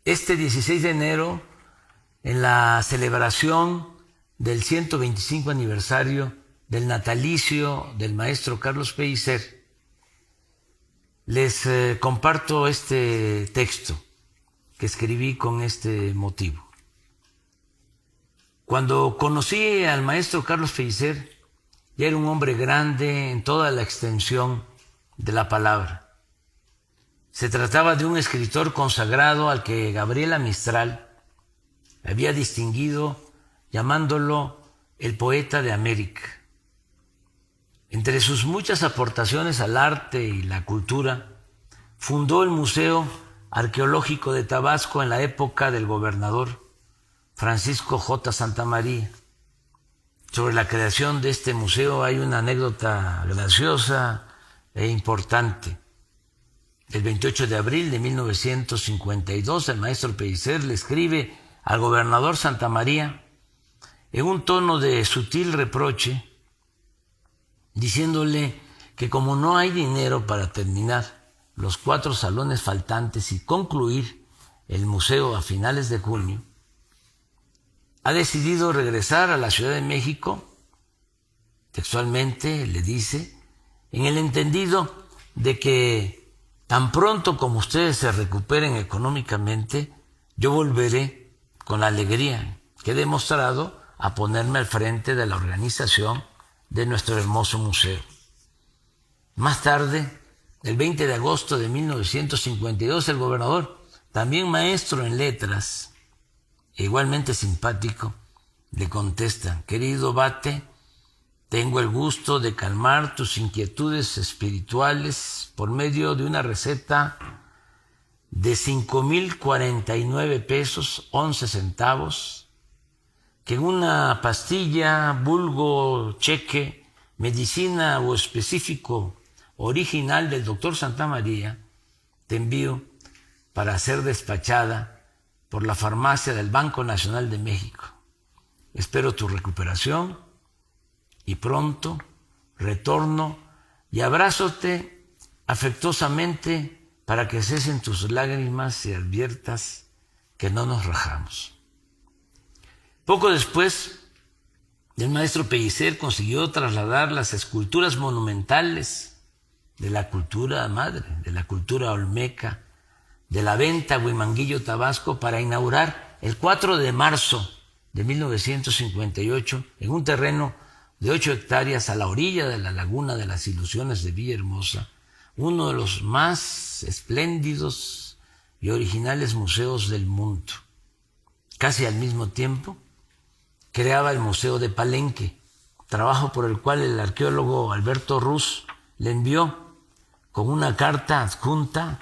este 16 de enero, en la celebración del 125 aniversario del natalicio del maestro Carlos Pellicer, les comparto este texto que escribí con este motivo. Cuando conocí al maestro Carlos Pellicer, ya era un hombre grande en toda la extensión de la palabra. Se trataba de un escritor consagrado al que Gabriela Mistral había distinguido llamándolo el poeta de América. Entre sus muchas aportaciones al arte y la cultura, fundó el Museo Arqueológico de Tabasco en la época del gobernador Francisco J. Santamaría. Sobre la creación de este museo hay una anécdota graciosa e importante. El 28 de abril de 1952, el maestro Pellicer le escribe al gobernador Santamaría en un tono de sutil reproche, diciéndole que como no hay dinero para terminar los 4 salones faltantes y concluir el museo a finales de junio, ha decidido regresar a la Ciudad de México, textualmente le dice, en el entendido de que tan pronto como ustedes se recuperen económicamente, yo volveré con la alegría que he demostrado a ponerme al frente de la organización de nuestro hermoso museo. Más tarde, el 20 de agosto de 1952, el gobernador, también maestro en letras, e igualmente simpático, le contesta: querido Bate, tengo el gusto de calmar tus inquietudes espirituales por medio de una receta de 5,049 pesos 11 centavos, que en una pastilla, vulgo, cheque, medicina o específico original del doctor Santamaría, te envío para ser despachada por la farmacia del Banco Nacional de México. Espero tu recuperación y pronto retorno y abrázate afectuosamente para que cesen tus lágrimas y adviertas que no nos rajamos. Poco después, el maestro Pellicer consiguió trasladar las esculturas monumentales de la cultura madre, de la cultura olmeca, de la Venta, Huimanguillo, Tabasco, para inaugurar el 4 de marzo de 1958 en un terreno de 8 hectáreas a la orilla de la Laguna de las Ilusiones de Villahermosa, uno de los más espléndidos y originales museos del mundo. Casi al mismo tiempo, creaba el Museo de Palenque, trabajo por el cual el arqueólogo Alberto Ruz le envió con una carta adjunta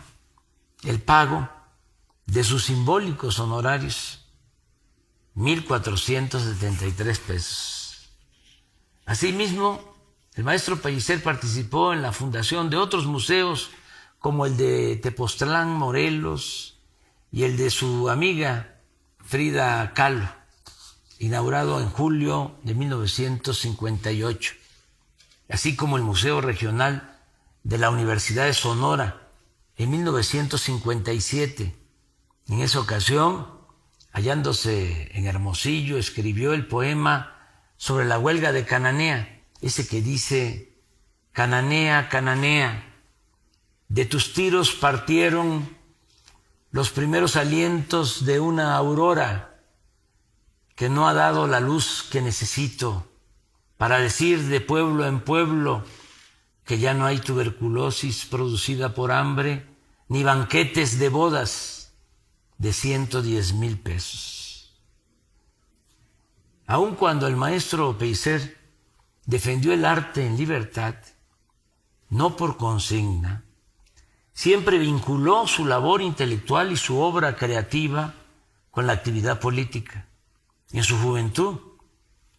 el pago de sus simbólicos honorarios, 1,473 pesos. Asimismo, el maestro Pellicer participó en la fundación de otros museos como el de Tepoztlán, Morelos, y el de su amiga Frida Kahlo, inaugurado en julio de 1958, así como el Museo Regional de la Universidad de Sonora en 1957. En esa ocasión, hallándose en Hermosillo, escribió el poema sobre la huelga de Cananea, ese que dice: Cananea, Cananea, de tus tiros partieron los primeros alientos de una aurora que no ha dado la luz que necesito para decir de pueblo en pueblo que ya no hay tuberculosis producida por hambre, ni banquetes de bodas de 110,000 pesos. Aun cuando el maestro Pellicer defendió el arte en libertad, no por consigna, siempre vinculó su labor intelectual y su obra creativa con la actividad política. En su juventud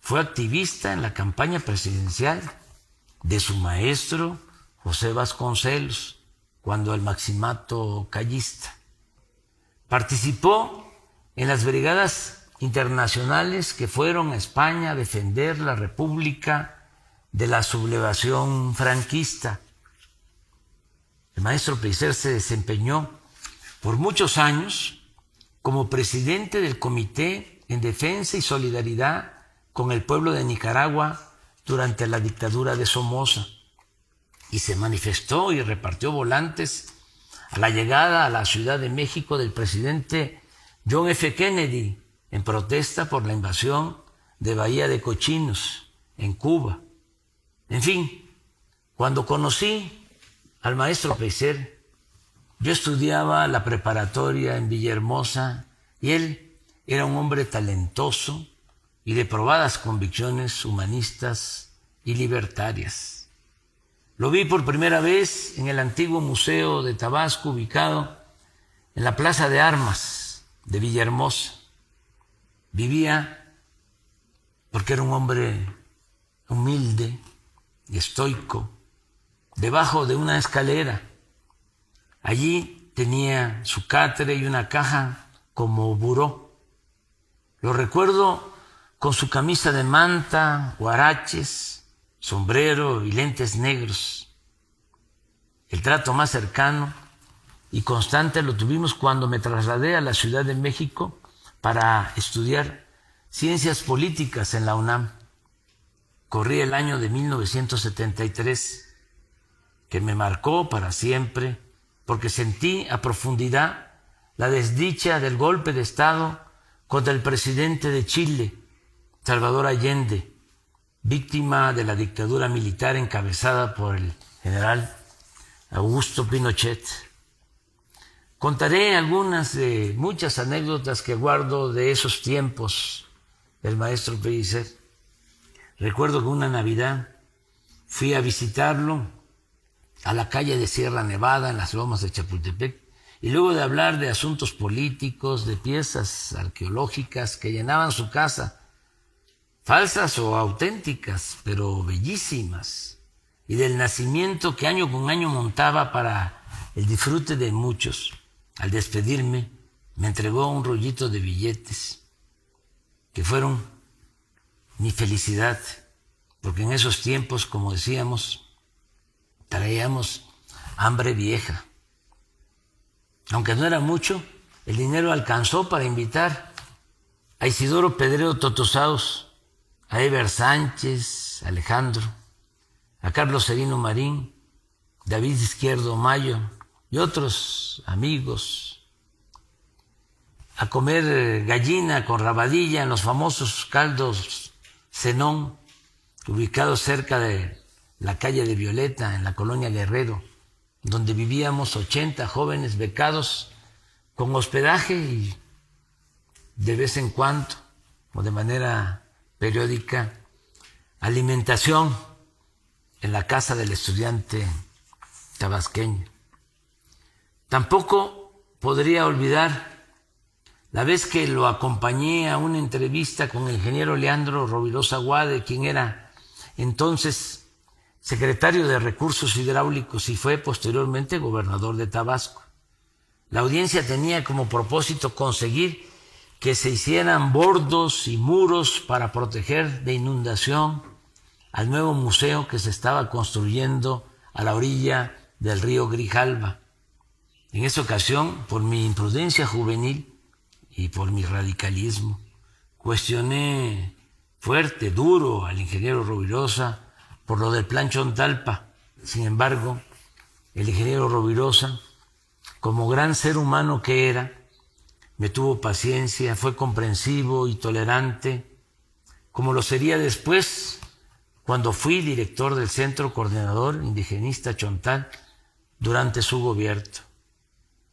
fue activista en la campaña presidencial de su maestro José Vasconcelos, cuando el maximato callista. Participó en las brigadas internacionales que fueron a España a defender la República de la sublevación franquista. El maestro Pellicer se desempeñó por muchos años como presidente del Comité en Defensa y Solidaridad con el pueblo de Nicaragua durante la dictadura de Somoza, y se manifestó y repartió volantes a la llegada a la Ciudad de México del presidente John F. Kennedy en protesta por la invasión de Bahía de Cochinos en Cuba. En fin, cuando conocí al maestro Pellicer, yo estudiaba la preparatoria en Villahermosa y él era un hombre talentoso y de probadas convicciones humanistas y libertarias. Lo vi por primera vez en el antiguo Museo de Tabasco, ubicado en la Plaza de Armas de Villahermosa. Vivía porque era un hombre humilde y estoico, debajo de una escalera. Allí tenía su catre y una caja como buró. Lo recuerdo con su camisa de manta, huaraches, sombrero y lentes negros. El trato más cercano y constante lo tuvimos cuando me trasladé a la Ciudad de México para estudiar ciencias políticas en la UNAM. Corría el año de 1973, que me marcó para siempre, porque sentí a profundidad la desdicha del golpe de Estado contra el presidente de Chile, Salvador Allende, víctima de la dictadura militar encabezada por el general Augusto Pinochet. Contaré algunas de muchas anécdotas que guardo de esos tiempos del maestro Pellicer. Recuerdo que una Navidad fui a visitarlo a la calle de Sierra Nevada, en las lomas de Chapultepec, y luego de hablar de asuntos políticos, de piezas arqueológicas que llenaban su casa, falsas o auténticas, pero bellísimas, y del nacimiento que año con año montaba para el disfrute de muchos, al despedirme me entregó un rollito de billetes que fueron mi felicidad, porque en esos tiempos, como decíamos, traíamos hambre vieja. Aunque no era mucho, el dinero alcanzó para invitar a Isidoro Pedrero Totosaus, a Eber Sánchez, a Alejandro, a Carlos Serino Marín, David Izquierdo Mayo y otros amigos a comer gallina con rabadilla en los famosos caldos Zenón, ubicados cerca de la calle de Violeta, en la colonia Guerrero, donde vivíamos 80 jóvenes becados con hospedaje y de vez en cuando, o de manera periódica, alimentación en la casa del estudiante tabasqueño. Tampoco podría olvidar la vez que lo acompañé a una entrevista con el ingeniero Leandro Rovirosa Guade, quien era entonces secretario de Recursos Hidráulicos y fue posteriormente gobernador de Tabasco. La audiencia tenía como propósito conseguir que se hicieran bordos y muros para proteger de inundación al nuevo museo que se estaba construyendo a la orilla del río Grijalva. En esa ocasión, por mi imprudencia juvenil y por mi radicalismo, cuestioné fuerte, duro al ingeniero Rovirosa por lo del Plan Chontalpa. Sin embargo, el ingeniero Rovirosa, como gran ser humano que era, me tuvo paciencia, fue comprensivo y tolerante, como lo sería después cuando fui director del Centro Coordinador Indigenista Chontal durante su gobierno.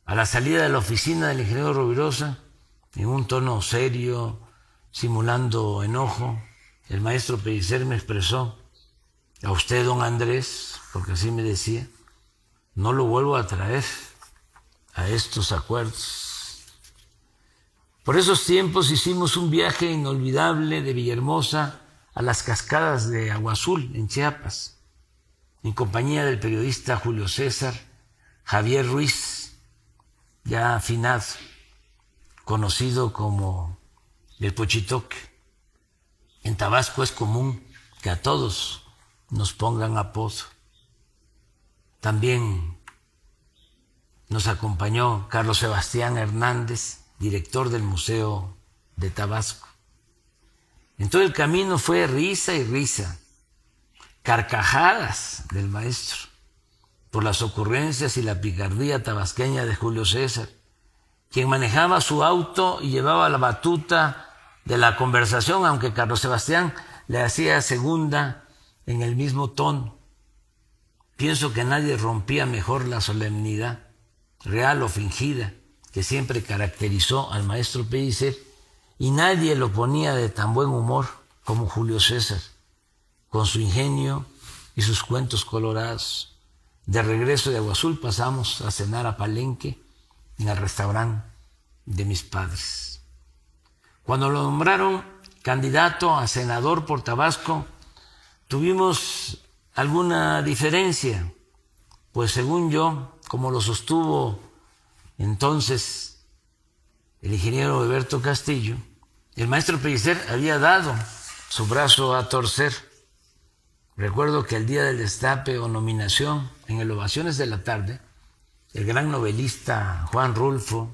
A la salida de la oficina del ingeniero Rovirosa, en un tono serio, simulando enojo, el maestro Pellicer me expresó: a usted, don Andrés, porque así me decía, no lo vuelvo a traer a estos acuerdos. Por esos tiempos hicimos un viaje inolvidable de Villahermosa a las cascadas de Agua Azul, en Chiapas, en compañía del periodista Julio César Javier Ruiz, ya afinado, conocido como el Pochitoque. En Tabasco es común que a todos nos pongan apodo. También nos acompañó Carlos Sebastián Hernández, director del Museo de Tabasco. En todo el camino fue risa y risa, carcajadas del maestro por las ocurrencias y la picardía tabasqueña de Julio César, quien manejaba su auto y llevaba la batuta de la conversación, aunque Carlos Sebastián le hacía segunda en el mismo tono. Pienso que nadie rompía mejor la solemnidad, real o fingida, que siempre caracterizó al maestro Pellicer, y nadie lo ponía de tan buen humor como Julio César, con su ingenio y sus cuentos colorados. De regreso de Agua Azul pasamos a cenar a Palenque, en el restaurante de mis padres. Cuando lo nombraron candidato a senador por Tabasco, tuvimos alguna diferencia, pues según yo, como lo sostuvo entonces el ingeniero Alberto Castillo, el maestro Pellicer había dado su brazo a torcer. Recuerdo que el día del destape o nominación, en el Ovaciones de la Tarde, el gran novelista Juan Rulfo,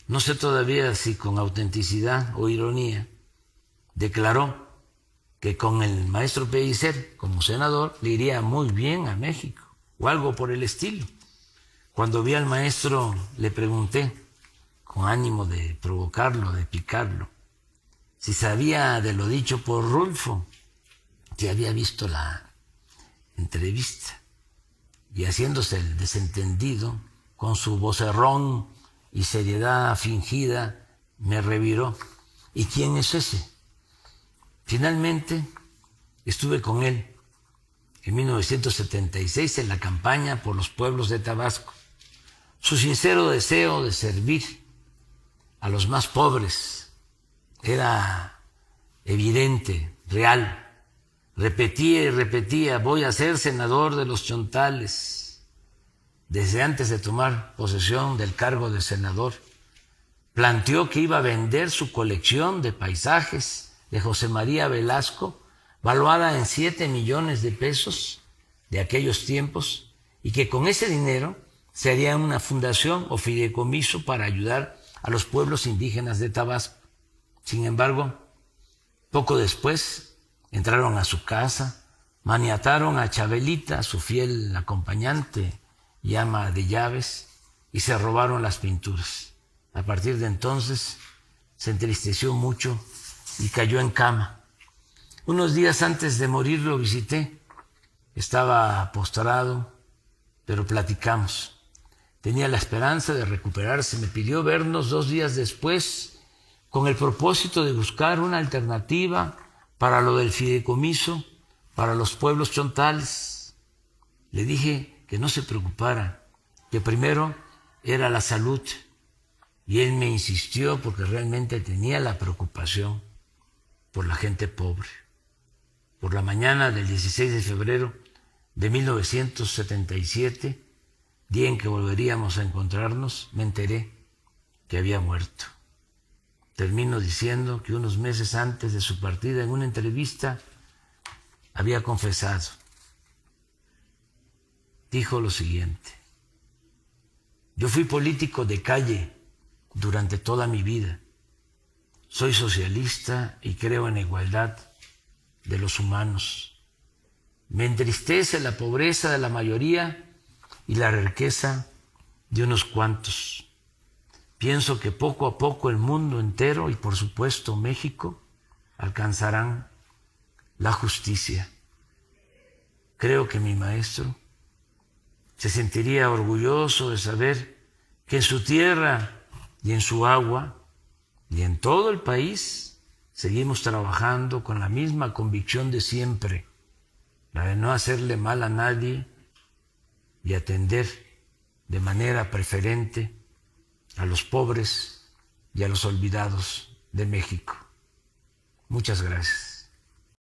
no sé todavía si con autenticidad o ironía, declaró que con el maestro Pellicer como senador le iría muy bien a México, o algo por el estilo. Cuando vi al maestro le pregunté, con ánimo de provocarlo, de picarlo, si sabía de lo dicho por Rulfo, si había visto la entrevista, y haciéndose el desentendido, con su vocerrón y seriedad fingida, me reviró. ¿Y quién es ese? Finalmente estuve con él en 1976 en la campaña por los pueblos de Tabasco. Su sincero deseo de servir a los más pobres era evidente, real. Repetía y repetía, voy a ser senador de los Chontales. Desde antes de tomar posesión del cargo de senador, planteó que iba a vender su colección de paisajes de José María Velasco, valuada en 7 millones de pesos de aquellos tiempos, y que con ese dinero se haría una fundación o fideicomiso para ayudar a los pueblos indígenas de Tabasco. Sin embargo, poco después entraron a su casa, maniataron a Chabelita, su fiel acompañante y ama de llaves, y se robaron las pinturas. A partir de entonces se entristeció mucho y cayó en cama. Unos días antes de morir lo visité. Estaba postrado, pero platicamos. Tenía la esperanza de recuperarse. Me pidió vernos 2 días después con el propósito de buscar una alternativa para lo del fideicomiso, para los pueblos chontales. Le dije que no se preocupara, que primero era la salud, y él me insistió porque realmente tenía la preocupación por la gente pobre. Por la mañana del 16 de febrero de 1977, día en que volveríamos a encontrarnos, me enteré que había muerto. Termino diciendo que unos meses antes de su partida, en una entrevista, había confesado. Dijo lo siguiente: yo fui político de calle durante toda mi vida. Soy socialista y creo en la igualdad de los humanos. Me entristece la pobreza de la mayoría y la riqueza de unos cuantos. Pienso que poco a poco el mundo entero y por supuesto México alcanzarán la justicia. Creo que mi maestro se sentiría orgulloso de saber que en su tierra y en su agua y en todo el país seguimos trabajando con la misma convicción de siempre, la de no hacerle mal a nadie y atender de manera preferente a los pobres y a los olvidados de México. Muchas gracias.